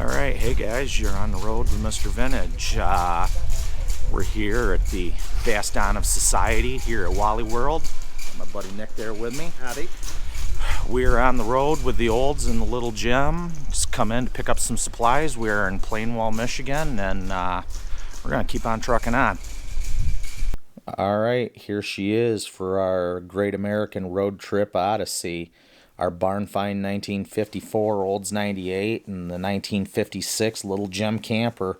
Alright, hey guys, you're on the road with Mr. Vintage. We're here at the Fast On of Society here at Wally World. My buddy Nick there with me. Howdy. We're on the road with the Olds and the little Jim. Just come in to pick up some supplies. We're in Plainwell, Michigan, and we're going to keep on trucking on. Alright, here she is for our Great American Road Trip Odyssey. Our barn find 1954 Olds 98 and the 1956 Little Gem camper.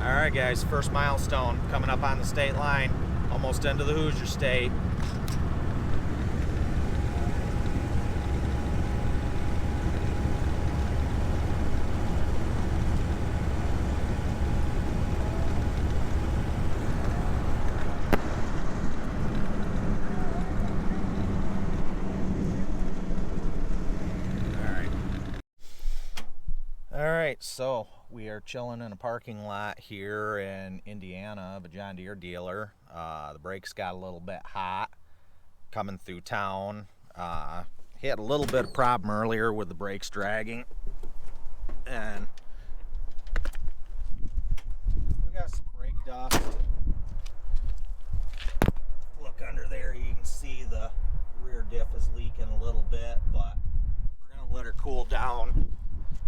Alright guys, first milestone coming up on the state line, almost into the Hoosier State. Alright, so we are chilling in a parking lot here in Indiana of a John Deere dealer. The brakes got a little bit hot coming through town. He had a little bit of problem earlier with the brakes dragging. And we got some brake dust. Look under there, you can see the rear diff is leaking a little bit, but we're going to let her cool down.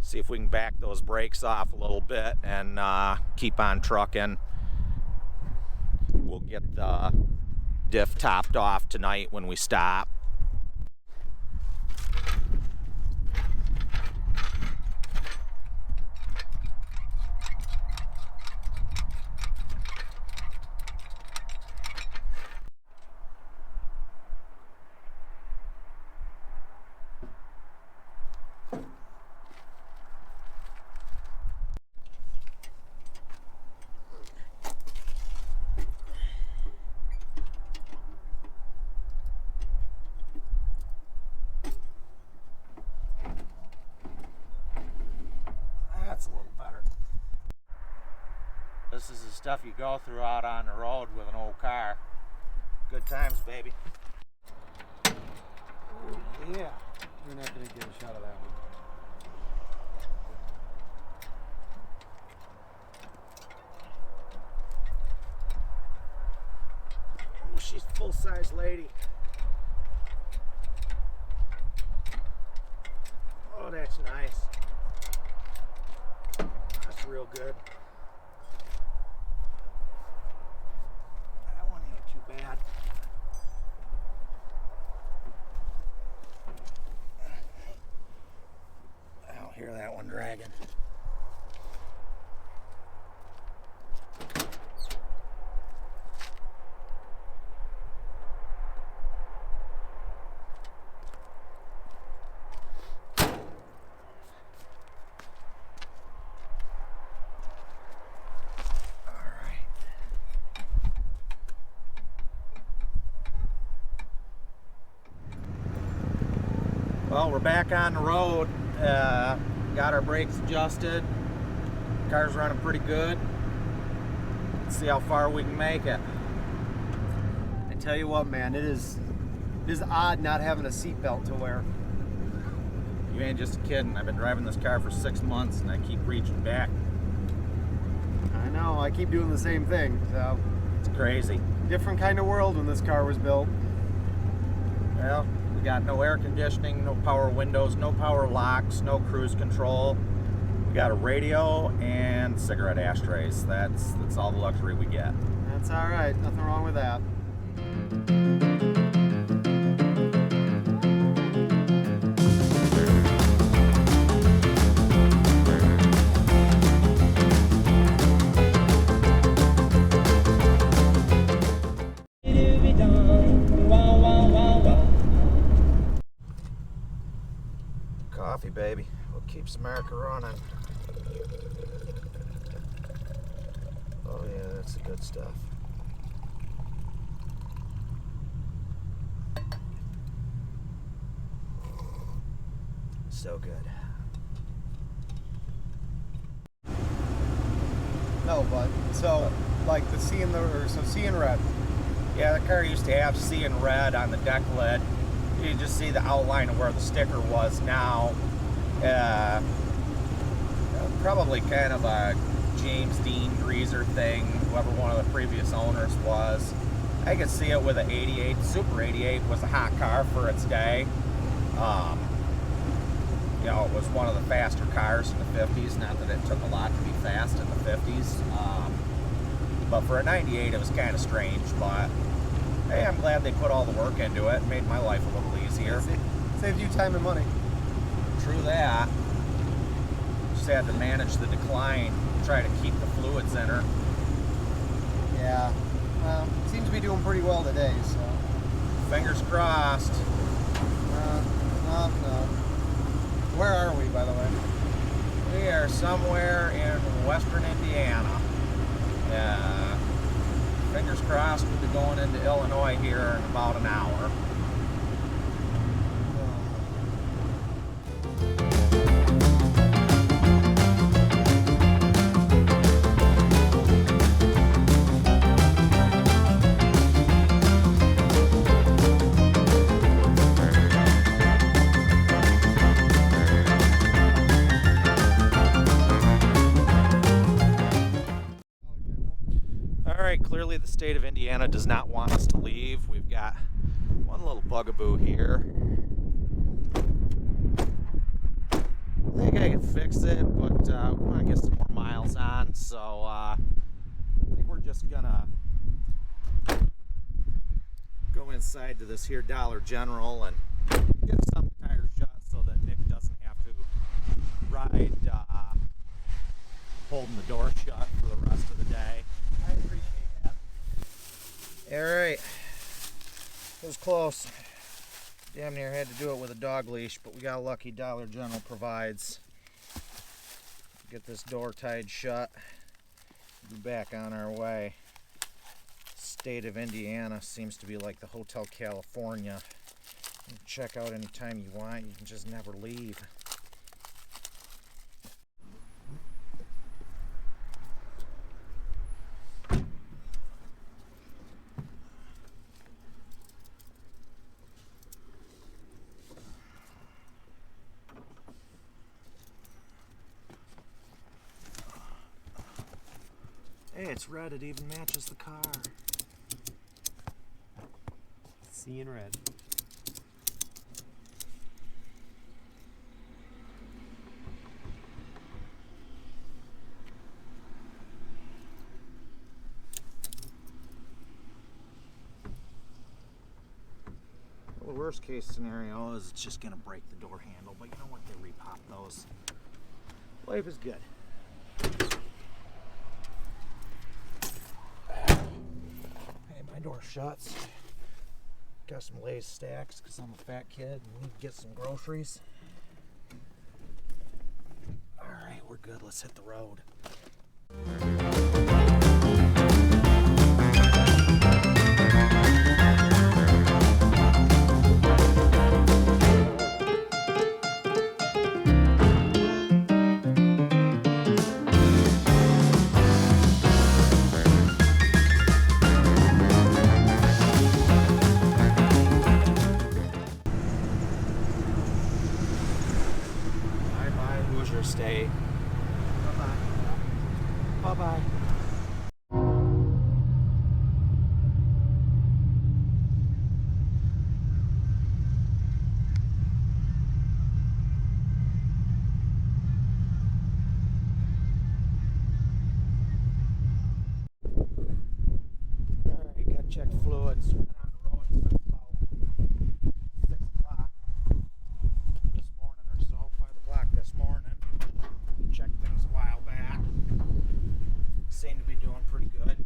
See if we can back those brakes off a little bit and keep on trucking. We'll get the diff topped off tonight when we stop. That's a little better. This is the stuff you go through out on the road with an old car. Good times, baby. Oh, yeah. We're not going to get a shot of that one. Oh, she's a full-size lady. Oh, that's nice. That's real good. That one ain't too bad. I don't hear that one dragging. Well, we're back on the road. Got our brakes adjusted. Car's running pretty good. Let's see how far we can make it. I tell you what, man, it is odd not having a seatbelt to wear. You ain't just kidding. I've been driving this car for 6 months and I keep reaching back. I know, I keep doing the same thing, so. It's crazy. Different kind of world when this car was built. Well, we got no air conditioning, no power windows, no power locks, no cruise control. We got a radio and cigarette ashtrays. That's all the luxury we get. That's all right. Nothing wrong with that. Coffee, baby. What keeps America running? Oh yeah, that's the good stuff. So good. No, but so like the C in red. Yeah, the car used to have C in red on the deck lid. You can just see the outline of where the sticker was now. Probably kind of a James Dean greaser thing, whoever one of the previous owners was. I could see it with an 88. Super 88 was a hot car for its day. You know, it was one of the faster cars in the 50s. Not that it took a lot to be fast in the 50s. But for a 98, it was kind of strange. But hey, I'm glad they put all the work into it. It made my life a little easier. Saved you time and money. True that. Just had to manage the decline, try to keep the fluids in her. Yeah. Well, seems to be doing pretty well today, so. Fingers crossed. No. Where are we, by the way? We are somewhere in western Indiana. Fingers crossed we'll be going into Illinois here in about an hour. Clearly the state of Indiana does not want us to leave. We've got one little bugaboo here. I think I can fix it, but we want to get some more miles on, so I think we're just gonna go inside to this here Dollar General and get some tires shut so that Nick doesn't have to ride holding the door shut for the rest of the day. I appreciate that. Alright, it was close. Damn near had to do it with a dog leash, but we got lucky. Dollar General provides. Get this door tied shut. Be back on our way. State of Indiana seems to be like the Hotel California. You can check out anytime you want, you can just never leave. Hey, it's red. It even matches the car. Seeing red. Well, the worst case scenario is it's just going to break the door handle, but you know what? They repop those. Life is good. Door shuts. Got some Lay's stacks because I'm a fat kid and need to get some groceries. Alright, we're good. Let's hit the road. State. Bye-bye. Bye-bye. Alright, gotta check fluids. Been on the road since about 6 o'clock this morning or so, 5 o'clock this morning. Checked things a while back. Seem to be doing pretty good.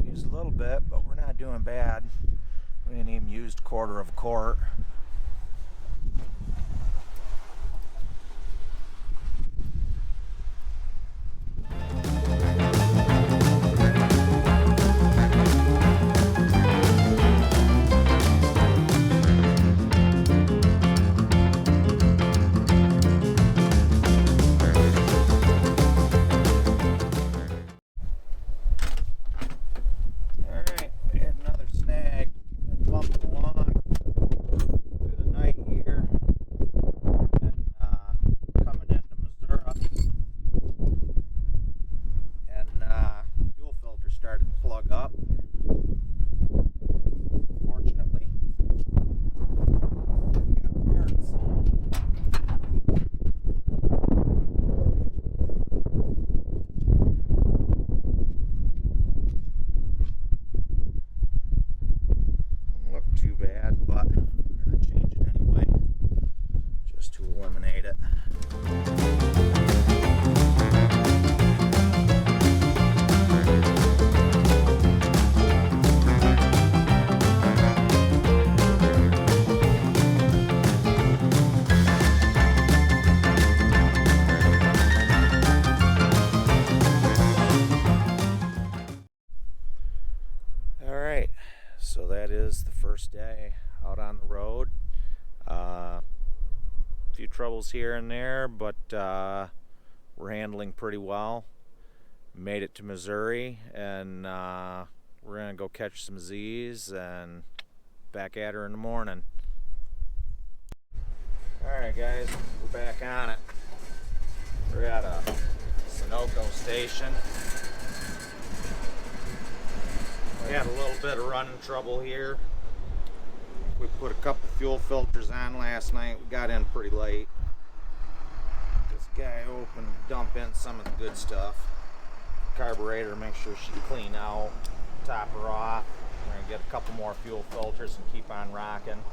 Used a little bit, but we're not doing bad. We ain't even used 1/4 of a quart. So that is the first day out on the road. A few troubles here and there, but we're handling pretty well. Made it to Missouri, and we're gonna go catch some Z's and back at her in the morning. Alright guys, we're back on it. We're at a Sunoco station. We had a little bit of running trouble here. We put a couple fuel filters on last night. We got in pretty late. This guy opened, dump in some of the good stuff. Carburetor, make sure she's clean out. Top her off. We're gonna get a couple more fuel filters and keep on rocking.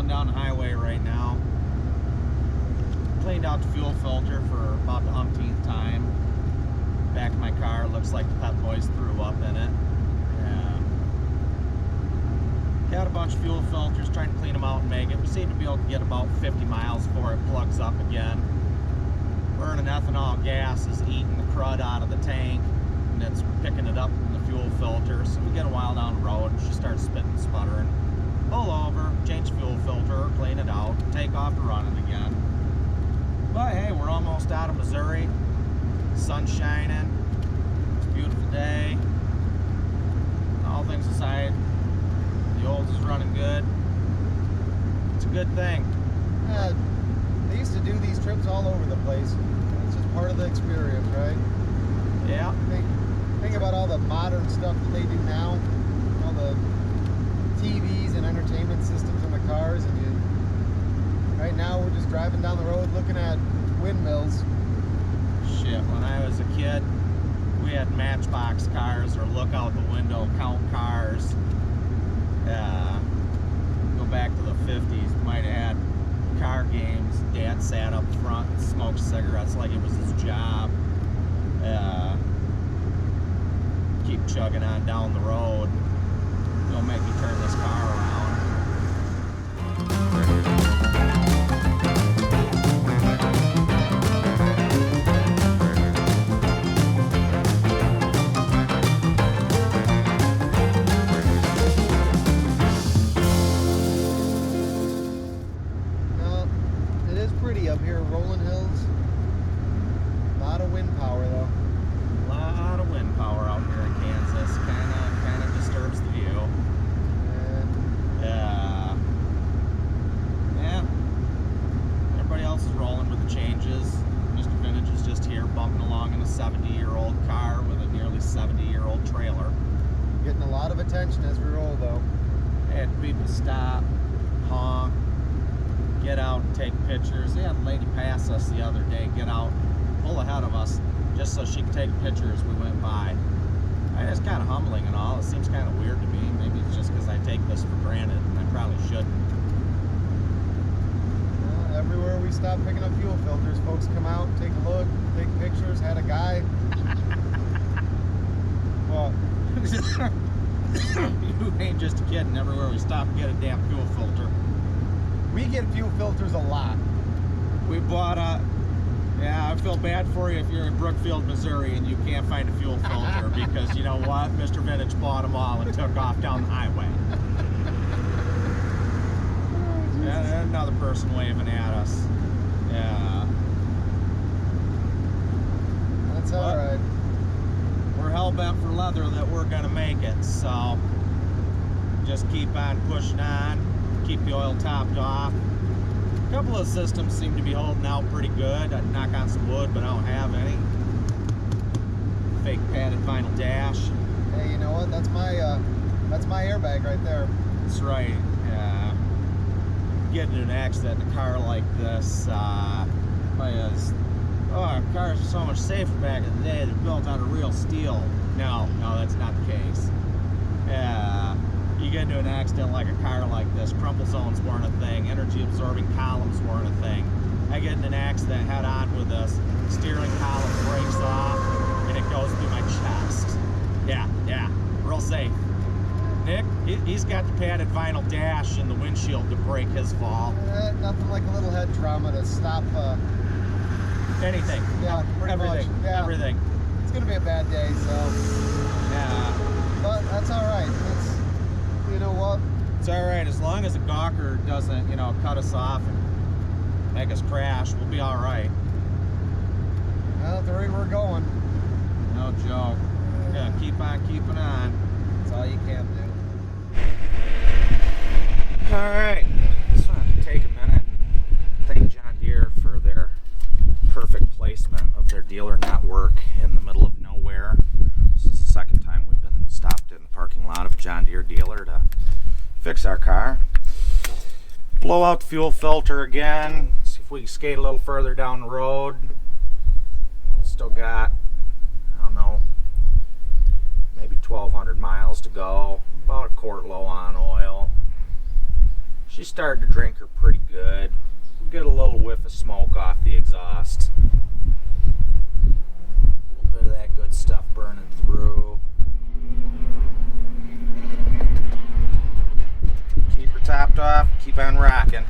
Down the highway right now. Cleaned out the fuel filter for about the umpteenth time. Back of my car looks like the Pep Boys threw up in it. Got a bunch of fuel filters, trying to clean them out and make it. We seem to be able to get about 50 miles before it plugs up again. Burning ethanol gas is eating the crud out of the tank, and it's picking it up from the fuel filter. So we get a while down the road and she starts spitting and sputtering. Pull over, change fuel filter, clean it out, take off to running again. But hey, we're almost out of Missouri. Sun's shining. It's a beautiful day. All things aside, the Olds is running good. It's a good thing. Yeah, they used to do these trips all over the place. It's just part of the experience, right? Yeah. Think about all the modern stuff that they do now. All the TVs and entertainment systems in the cars, and right now we're just driving down the road looking at windmills. Shit, when I was a kid, we had matchbox cars or look out the window, count cars. Go back to the 50s, might have had car games. Dad sat up front and smoked cigarettes like it was his job. Keep chugging on down the road. Don't make me turn this car around. Well, it is pretty up here, rolling hills. A lot of wind power though. A lot of wind power out here in Kansas. Kind of disturbs the view. Yeah. Everybody else is rolling with the changes. Mr. Vintage is just here bumping along in a 70-year-old car with a nearly 70-year-old trailer. Getting a lot of attention as we roll though. Had people stop, honk, get out and take pictures. They had a lady pass us the other day, get out, pull ahead of us, just so she could take a picture as we went by. It's kind of humbling and all. It seems kind of weird to me. Maybe it's just because I take this for granted, and I probably shouldn't. Well, everywhere we stop picking up fuel filters, folks come out, take a look, take pictures. Had a guy. Well, You ain't just a kidding. Everywhere we stop and get a damn fuel filter. we get fuel filters a lot. We bought a... Yeah, I feel bad for you if you're in Brookfield, Missouri, and you can't find a fuel filter because you know what? Mr. Vintage bought them all and took off down the highway. Yeah, another person waving at us. Yeah. That's all right. We're hell-bent for leather that we're going to make it, so just keep on pushing on, keep the oil topped off. A couple of systems seem to be holding out pretty good. I'd knock on some wood, but I don't have any. Fake padded vinyl dash. Hey, you know what? That's my airbag right there. That's right. Getting in an accident in a car like this, our cars are so much safer back in the day. They're built out of real steel. No, that's not the case. You get into an accident like a car like this, crumple zones weren't a thing, energy absorbing columns weren't a thing. I get in an accident head on with this, steering column breaks off, and it He's got the padded vinyl dash in the windshield to break his fall. Nothing like a little head trauma to stop Anything. Yeah, pretty Everything. much. Yeah. Everything. It's gonna be a bad day, so. Yeah. But that's all right. It's, you know what? It's all right as long as a gawker doesn't, you know, cut us off and make us crash. We'll be all right. Well, at the rate we're going. No joke. Yeah, keep on keeping on. That's all you can do. All right. Just wanted to take a minute and thank John Deere for their perfect placement of their dealer network in the middle of nowhere. This is the second time we've been stopped in the parking lot of a John Deere dealer to fix our car. Blow out the fuel filter again. See if we can skate a little further down the road. Still got, I don't know, maybe 1,200 miles to go. About a quart low on oil. She's starting to drink her pretty good. We'll get a little whiff of smoke off the exhaust. A little bit of that good stuff burning through. Keep her topped off, keep on rocking.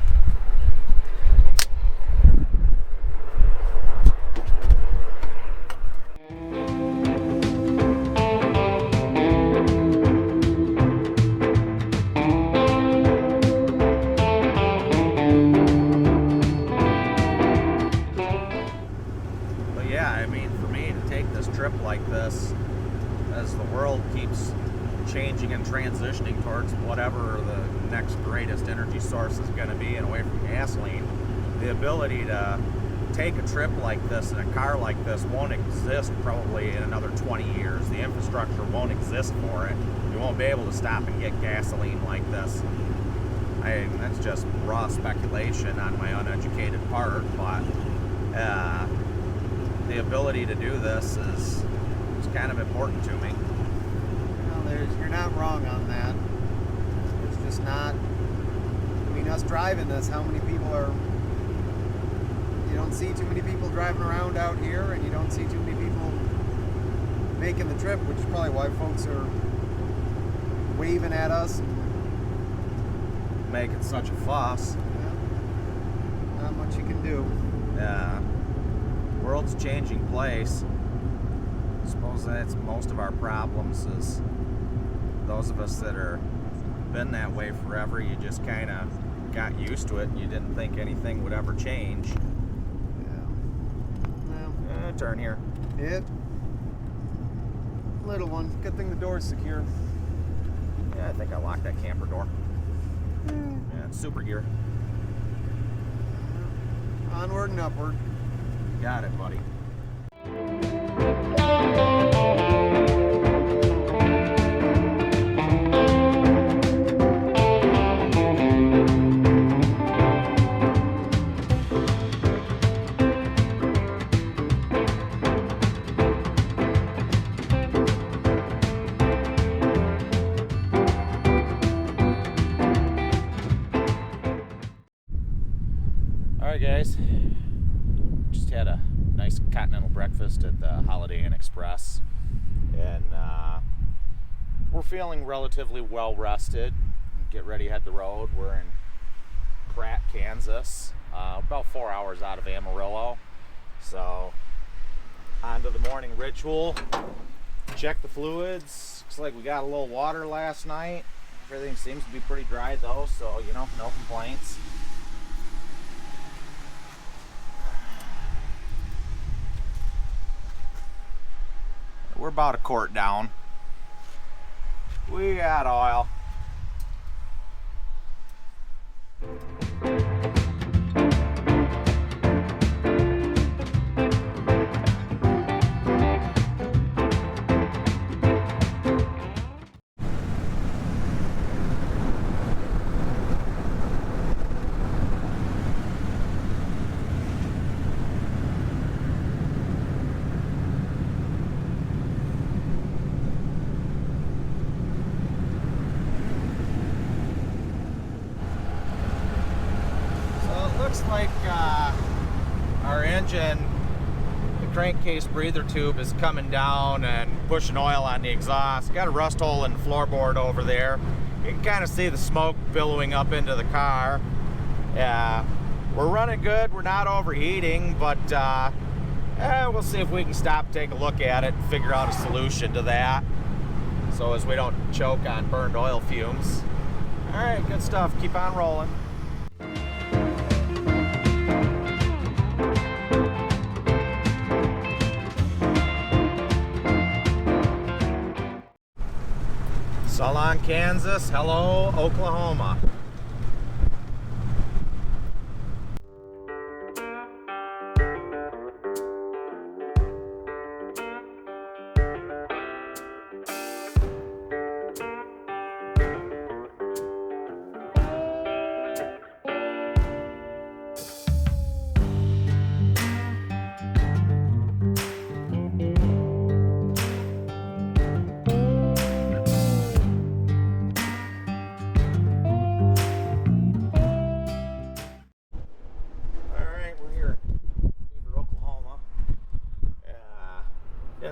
Like this, as the world keeps changing and transitioning towards whatever the next greatest energy source is going to be and away from gasoline, the ability to take a trip like this in a car like this won't exist probably in another 20 years. The infrastructure won't exist for it. You won't be able to stop and get gasoline like this. That's just raw speculation on my uneducated part, but the ability to do this is kind of important to me. Well, you're not wrong on that. It's just not. I mean, us driving this, how many people are? You don't see too many people driving around out here, and you don't see too many people making the trip, which is probably why folks are waving at us and making such a fuss. Yeah, not much you can do. Yeah. World's a changing place. I suppose that's most of our problems is those of us that are been that way forever. You just kind of got used to it and you didn't think anything would ever change. Yeah. Well, turn here. It. Little one. Good thing the door's secure. Yeah, I think I locked that camper door. Yeah, it's super gear. Onward and upward. Got it, buddy. Alright guys, just had a nice continental breakfast at the Holiday Inn Express, and we're feeling relatively well rested. Get ready to head the road. We're in Pratt, Kansas, about 4 hours out of Amarillo. So on to the morning ritual. Check the fluids. Looks like we got a little water last night. Everything seems to be pretty dry though, so you know, no complaints. We're about a quart down. We got oil. Looks like our engine, the crankcase breather tube is coming down and pushing oil on the exhaust. Got a rust hole in the floorboard over there. You can kind of see the smoke billowing up into the car. We're running good. We're not overheating, but we'll see if we can stop, take a look at it, and figure out a solution to that, so as we don't choke on burned oil fumes. All right, good stuff. Keep on rolling. So long, Kansas. Hello, Oklahoma.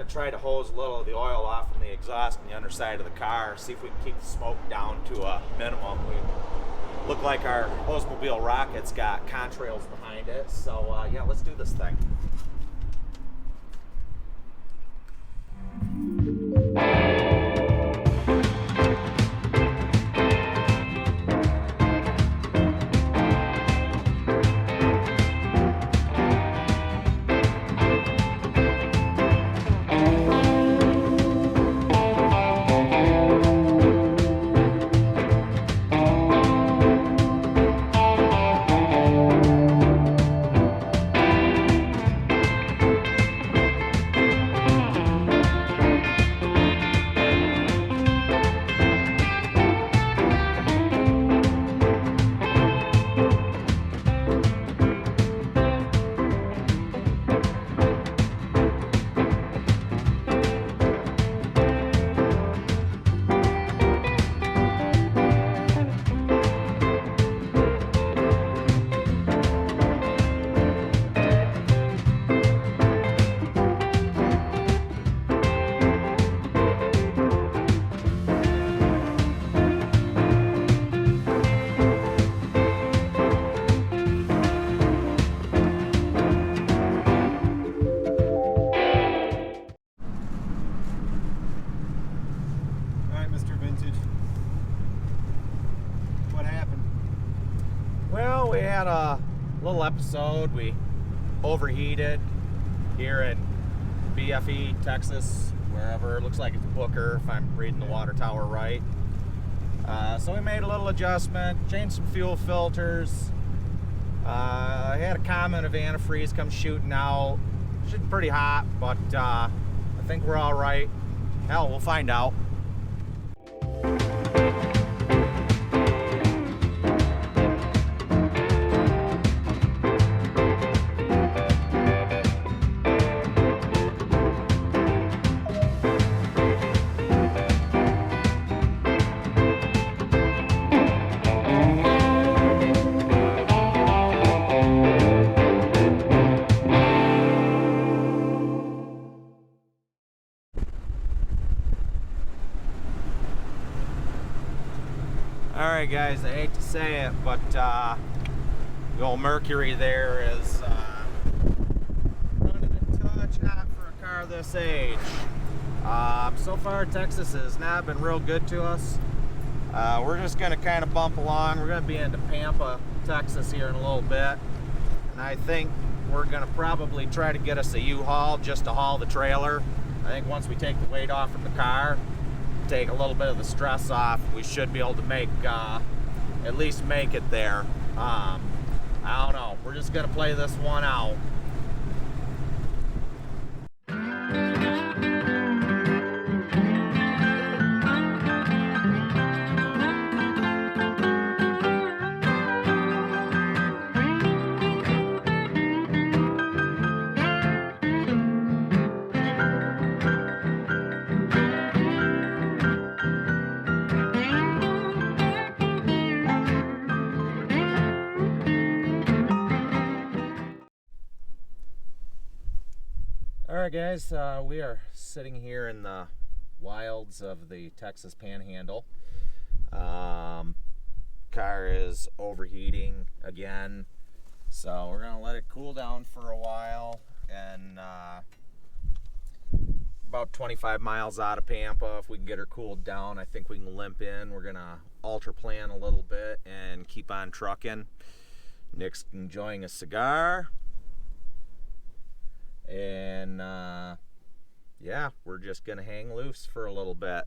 Try to hose a little of the oil off from the exhaust on the underside of the car, see if we can keep the smoke down to a minimum. We look like our Oldsmobile Rocket's got contrails behind it, so yeah, let's do this thing. We had a little episode. We overheated here in BFE, Texas, wherever. It looks like it's Booker, if I'm reading the water tower right. So we made a little adjustment, changed some fuel filters. I had a comment of antifreeze come shooting out. Shooting pretty hot, but I think we're all right. Hell, we'll find out. Alright guys, I hate to say it, but the old Mercury there is running a touch hot for a car this age. So far Texas has not been real good to us. We're just going to kind of bump along. We're going to be into Pampa, Texas here in a little bit. And I think we're going to probably try to get us a U-Haul just to haul the trailer. I think once we take the weight off from the car, take a little bit of the stress off, we should be able to make at least make it there. I don't know, we're just gonna play this one out. Alright guys, we are sitting here in the wilds of the Texas Panhandle. Car is overheating again, so we're gonna let it cool down for a while. And about 25 miles out of Pampa, if we can get her cooled down, I think we can limp in. We're gonna alter plan a little bit and keep on trucking. Nick's enjoying a cigar, and yeah, we're just gonna hang loose for a little bit.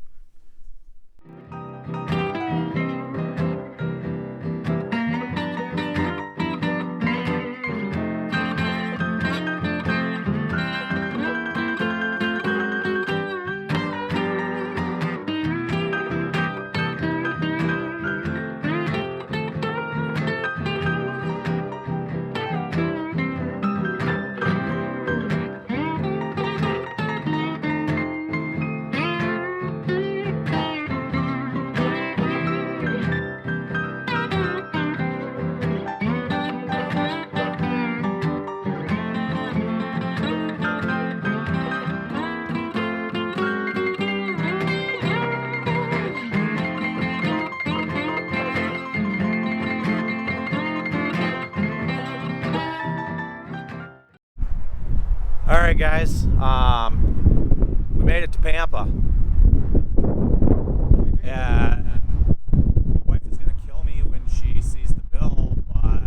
All right, guys, we made it to Pampa. Yeah, my wife is gonna kill me when she sees the bill, but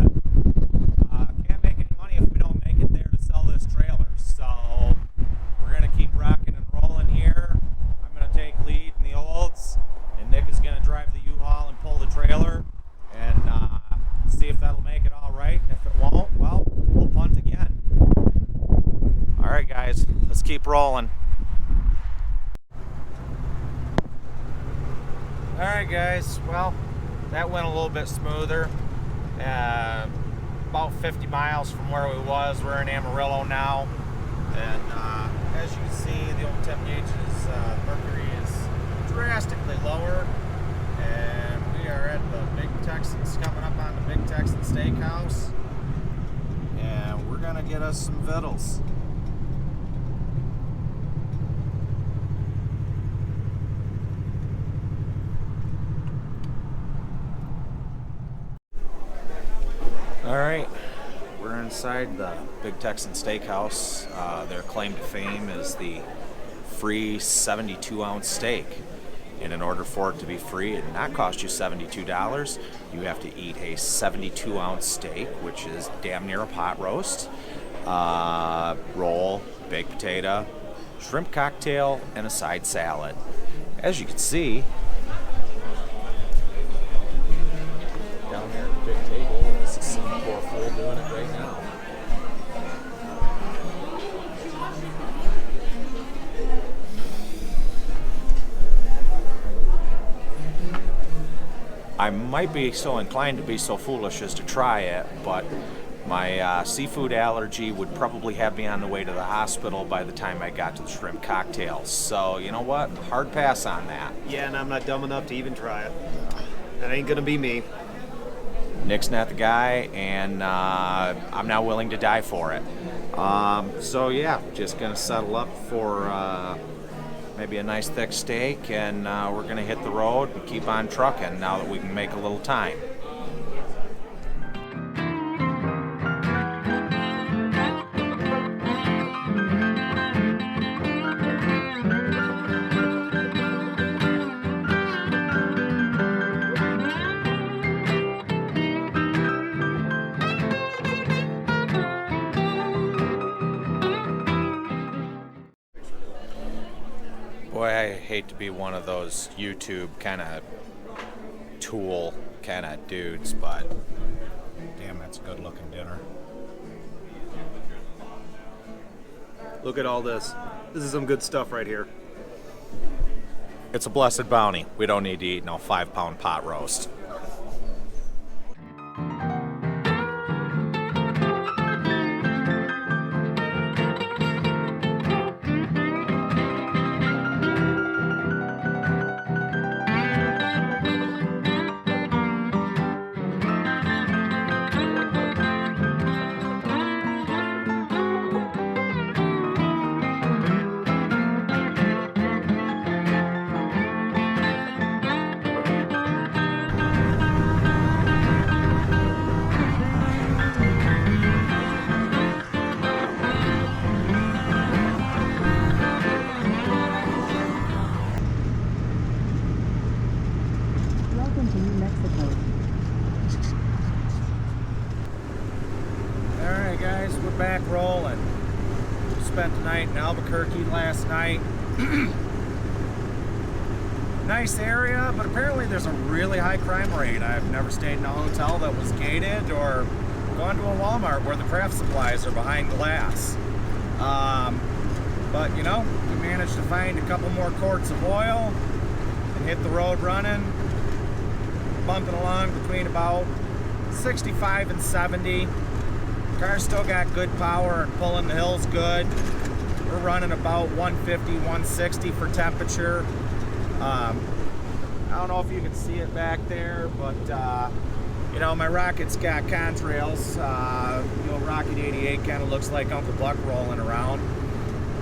can't make any money if we don't make it there to sell this trailer. So we're gonna keep rocking and rolling here. I'm gonna take lead in the Olds, and Nick is gonna drive the U-Haul and pull the trailer, and see if that'll make it all right. And if it won't, well, we'll punt again. All right, guys, let's keep rolling. All right, guys, well, that went a little bit smoother. About 50 miles from where we was. We're in Amarillo now. And as you can see, the old temp gauge's mercury is drastically lower. And we are at the Big Texans, coming up on the Big Texan Steakhouse. And we're gonna get us some vittles. All right, we're inside the Big Texan Steakhouse. Their claim to fame is the free 72-ounce steak. And in order for it to be free and not cost you $72, you have to eat a 72-ounce steak, which is damn near a pot roast, roll, baked potato, shrimp cocktail, and a side salad. As you can see, down there at the big table, this is some poor fool doing it right now. I might be so inclined to be so foolish as to try it, but my seafood allergy would probably have me on the way to the hospital by the time I got to the shrimp cocktail. So, you know what? Hard pass on that. Yeah, and I'm not dumb enough to even try it. That ain't gonna be me. Nick's not the guy, and I'm not willing to die for it. So yeah, just gonna settle up for maybe a nice thick steak, and we're gonna hit the road and keep on trucking now that we can make a little time. Boy, I hate to be one of those YouTube kind of tool kind of dudes, but damn, that's a good looking dinner. Look at all this. This is some good stuff right here. It's a blessed bounty. We don't need to eat no 5-pound pot roast. stayed in Albuquerque last night. Nice area, but apparently there's a really high crime rate. I've never stayed in a hotel that was gated or gone to a Walmart where the craft supplies are behind glass. But you know, we managed to find a couple more quarts of oil and hit the road running, bumping along between about 65 and 70. Car's still got good power and pulling the hills good. We're running about 150, 160 for temperature. I don't know if you can see it back there, but you know, my Rocket's got contrails. The old Rocket 88 kind of looks like Uncle Buck rolling around.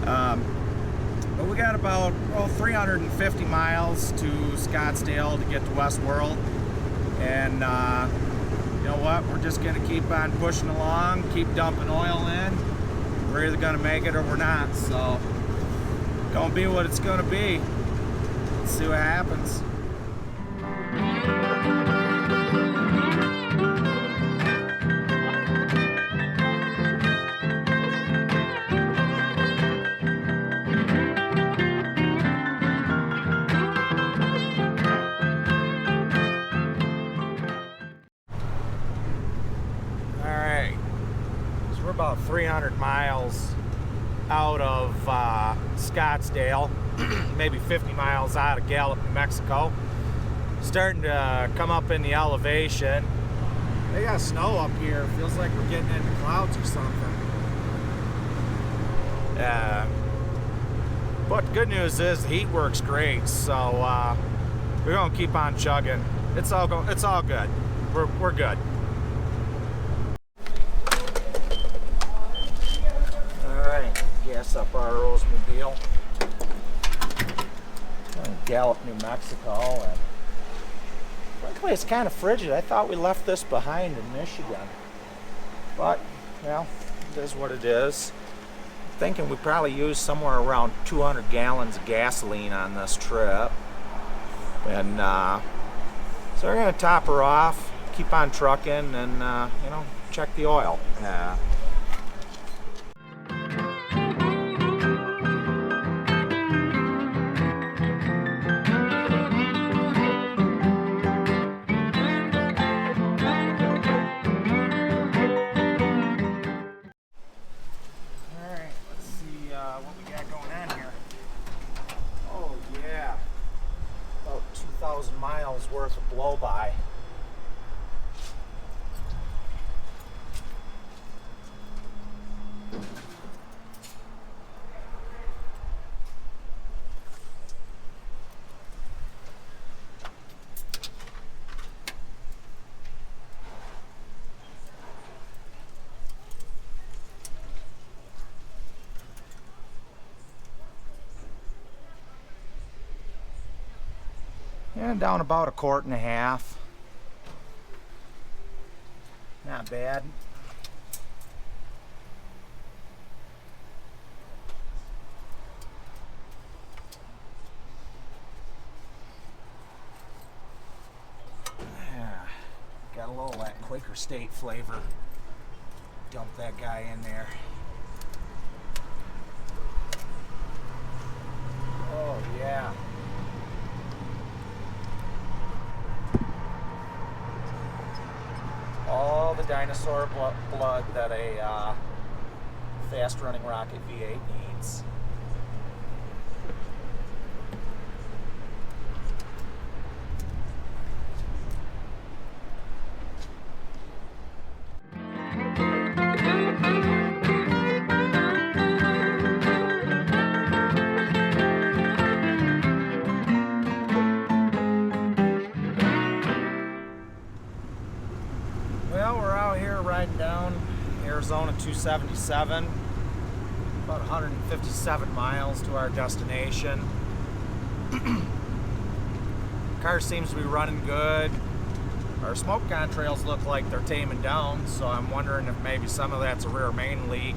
But we got about 350 miles to Scottsdale to get to Westworld, and you know what? We're just gonna keep on pushing along, keep dumping oil in. We're either gonna make it or we're not. So, gonna be what it's gonna be. Let's see what happens. We're about 300 miles out of Scottsdale, maybe 50 miles out of Gallup, New Mexico. Starting to come up in the elevation. They got snow up here. Feels like we're getting into clouds or something. But the good news is the heat works great, so we're gonna keep on chugging. It's all good. We're good. Gas up our Oldsmobile. In Gallup, New Mexico, and frankly, it's kind of frigid. I thought we left this behind in Michigan, but well, it is what it is. I'm thinking we probably used somewhere around 200 gallons of gasoline on this trip, and so we're gonna top her off, keep on trucking, and you know, check the oil. Miles worth of blow by. And down about 1.5 quarts. Not bad. Yeah, got a little of that Quaker State flavor. Dump that guy in there. Oh yeah. All the dinosaur blood that a fast-running Rocket V8 needs. Well, we're out here riding down Arizona 277, about 157 miles to our destination. Car seems to be running good. Our smoke contrails look like they're taming down, so I'm wondering if maybe some of that's a rear main leak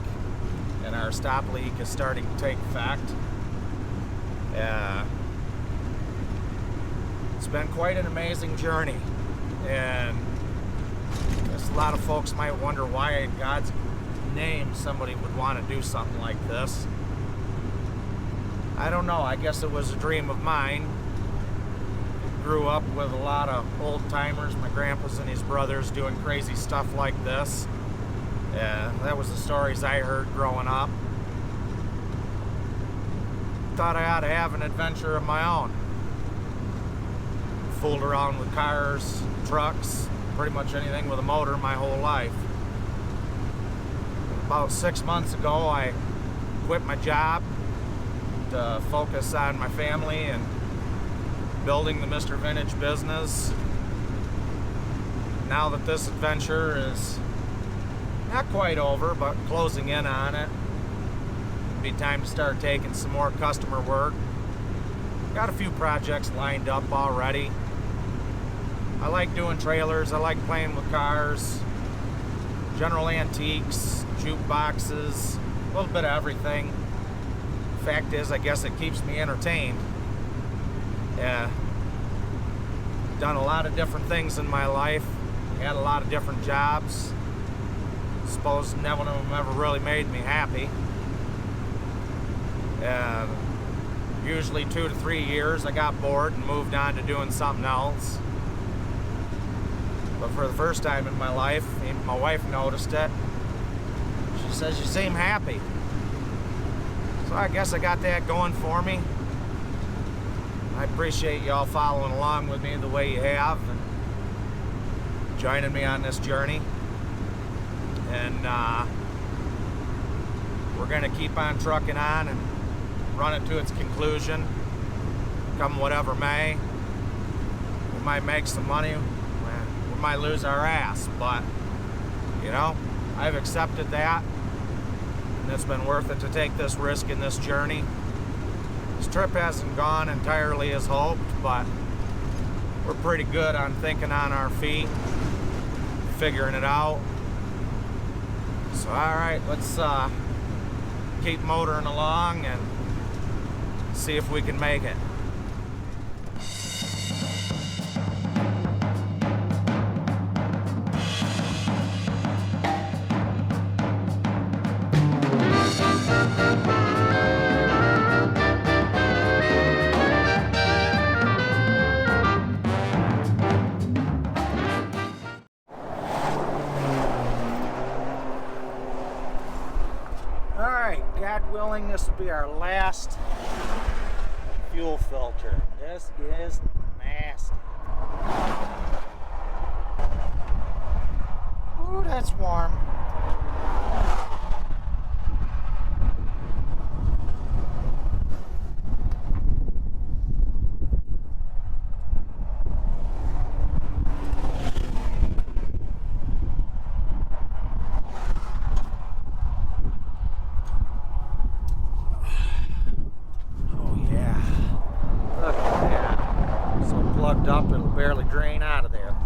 and our stop leak is starting to take effect. It's been quite an amazing journey, and a lot of folks might wonder why in God's name somebody would want to do something like this. I don't know, I guess it was a dream of mine. Grew up with a lot of old timers, my grandpas and his brothers doing crazy stuff like this. That was the stories I heard growing up. Thought I ought to have an adventure of my own. Fooled around with cars, trucks, pretty much anything with a motor my whole life. About 6 months ago, I quit my job to focus on my family and building the Mr. Vintage business. Now that this adventure is not quite over, but closing in on it, it'd be time to start taking some more customer work. Got a few projects lined up already. I like doing trailers, I like playing with cars, general antiques, jukeboxes, a little bit of everything. Fact is, I guess it keeps me entertained. Done a lot of different things in my life, had a lot of different jobs. Suppose none of them ever really made me happy. Usually 2 to 3 years I got bored and moved on to doing something else. But for the first time in my life, even my wife noticed it. She says, "You seem happy." So I guess I got that going for me. I appreciate y'all following along with me the way you have and joining me on this journey. And we're gonna keep on trucking on and run it to its conclusion, come whatever may. We might make some money, we might lose our ass, but you know, I've accepted that, and it's been worth it to take this risk in this journey. This trip hasn't gone entirely as hoped, but we're pretty good on thinking on our feet, figuring it out. So alright, let's keep motoring along and see if we can make it. Alright, God willing, this will be our last fuel filter. This is nasty. Ooh, that's warm. Up, it'll barely drain out of there.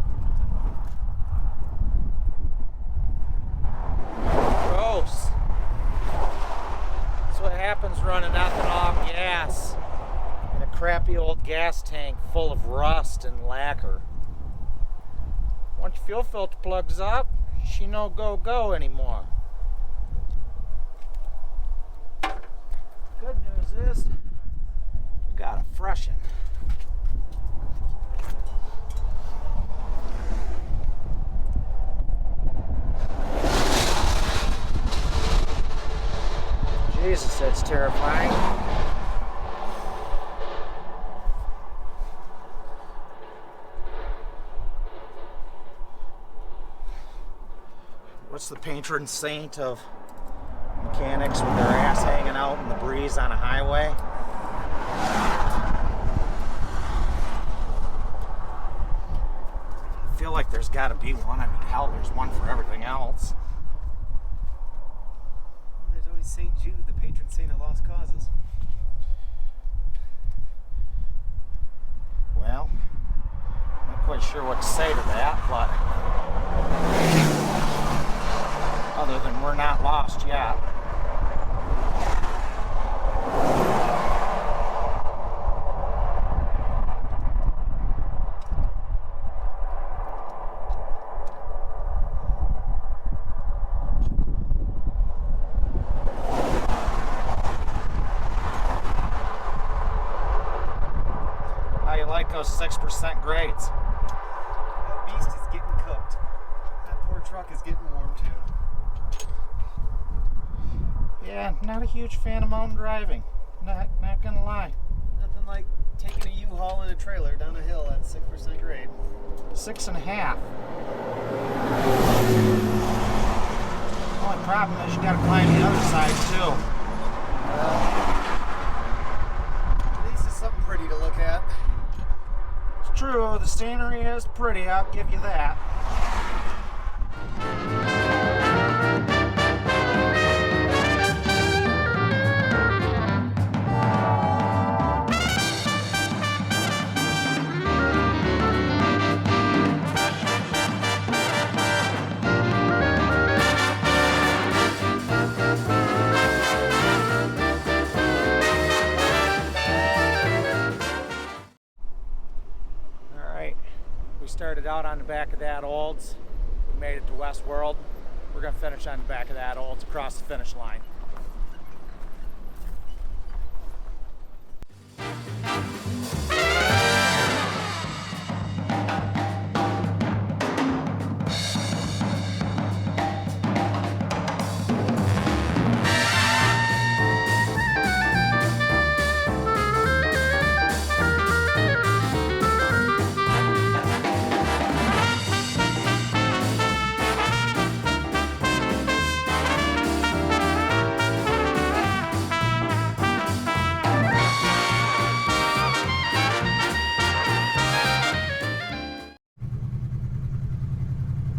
Gross. That's what happens running ethanol gas in a crappy old gas tank full of rust and lacquer. Once your fuel filter plugs up, she no go anymore. Good news is, we got a freshen. Jesus, that's terrifying. What's the patron saint of mechanics with their ass hanging out in the breeze on a highway? I feel like there's got to be one. I mean, hell, there's one for everything else. St. Jude, the patron saint of lost causes. Well, I'm not quite sure what to say to that, but other than we're not lost yet. those 6% grades. That beast is getting cooked. That poor truck is getting warm too. Yeah, not a huge fan of mountain driving. Not gonna lie. Nothing like taking a U-Haul and a trailer down a hill at 6% grade. 6.5. Only problem is you gotta climb the other side too. At least it's something pretty to look at. It's true, the scenery is pretty, I'll give you that. We started out on the back of that Olds. We made it to Westworld. We're gonna finish on the back of that Olds across the finish line.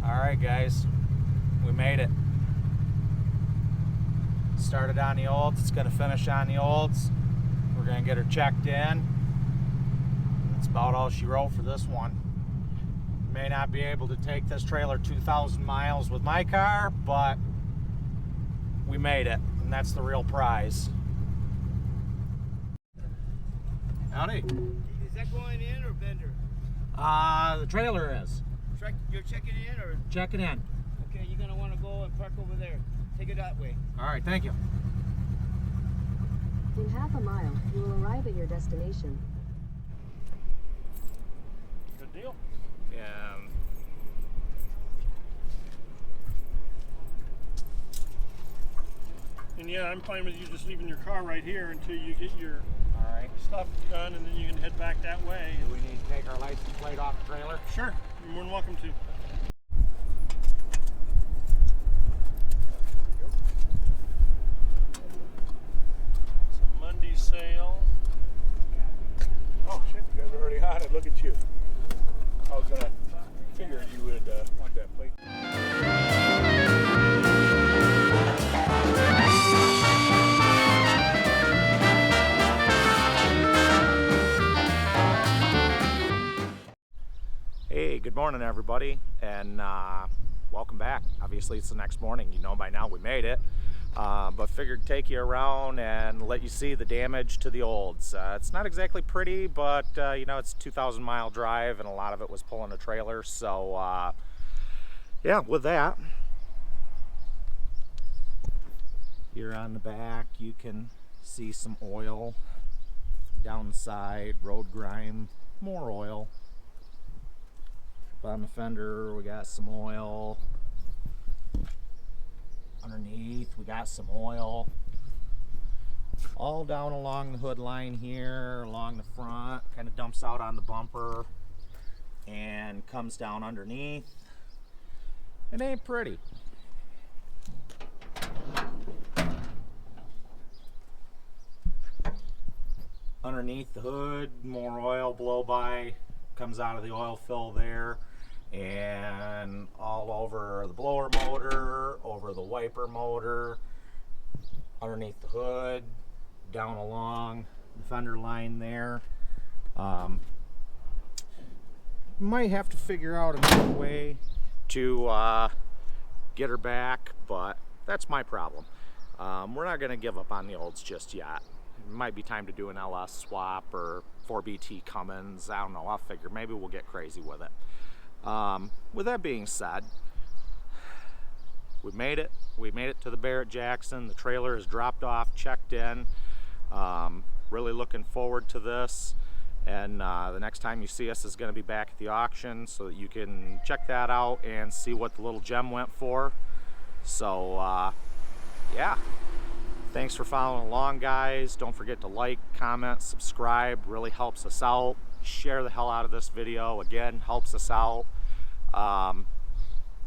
Alright guys, we made it. Started on the Olds, it's going to finish on the Olds. We're going to get her checked in. That's about all she wrote for this one. May not be able to take this trailer 2,000 miles with my car, but we made it, and that's the real prize. Howdy. Is that going in or Bender? The trailer is. You're checking in or? Checking in. Okay, you're gonna want to go and park over there. Take it that way. All right, thank you. In half a mile, you will arrive at your destination. Good deal. Yeah. And yeah, I'm fine with you just leaving your car right here until you get your All right. stuff done, and then you can head back that way. Do we need to take our license plate off the trailer? Sure, you're more than welcome to. It's a Monday sale. Oh shit, you guys are already on it. Look at you. I was gonna figure you would want that plate. Hey, good morning everybody, and welcome back. Obviously it's the next morning, you know by now we made it, but figured take you around and let you see the damage to the Olds. It's not exactly pretty, but you know, it's a 2,000 mile drive and a lot of it was pulling a trailer, so yeah, with that, here on the back you can see some oil down the side, road grime, more oil. On the fender we got some oil. Underneath we got some oil. All down along the hood line here, along the front, kind of dumps out on the bumper and comes down underneath. It ain't pretty. Underneath the hood, more oil blow by, comes out of the oil fill there, and all over the blower motor, over the wiper motor, underneath the hood, down along the fender line there. Might have to figure out another way to get her back, but that's my problem. We're not going to give up on the Olds just yet. It might be time to do an LS swap or 4BT Cummins. I don't know, I'll figure. Maybe we'll get crazy with it. With that being said, we made it. We made it to the Barrett Jackson. The trailer is dropped off, checked in. Really looking forward to this. And the next time you see us is going to be back at the auction, so that you can check that out and see what the little gem went for. So yeah, thanks for following along, guys. Don't forget to like, comment, subscribe, really helps us out. Share the hell out of this video, again, helps us out.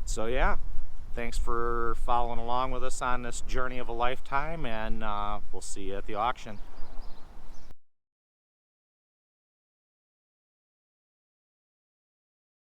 So yeah, thanks for following along with us on this journey of a lifetime, and we'll see you at the auction.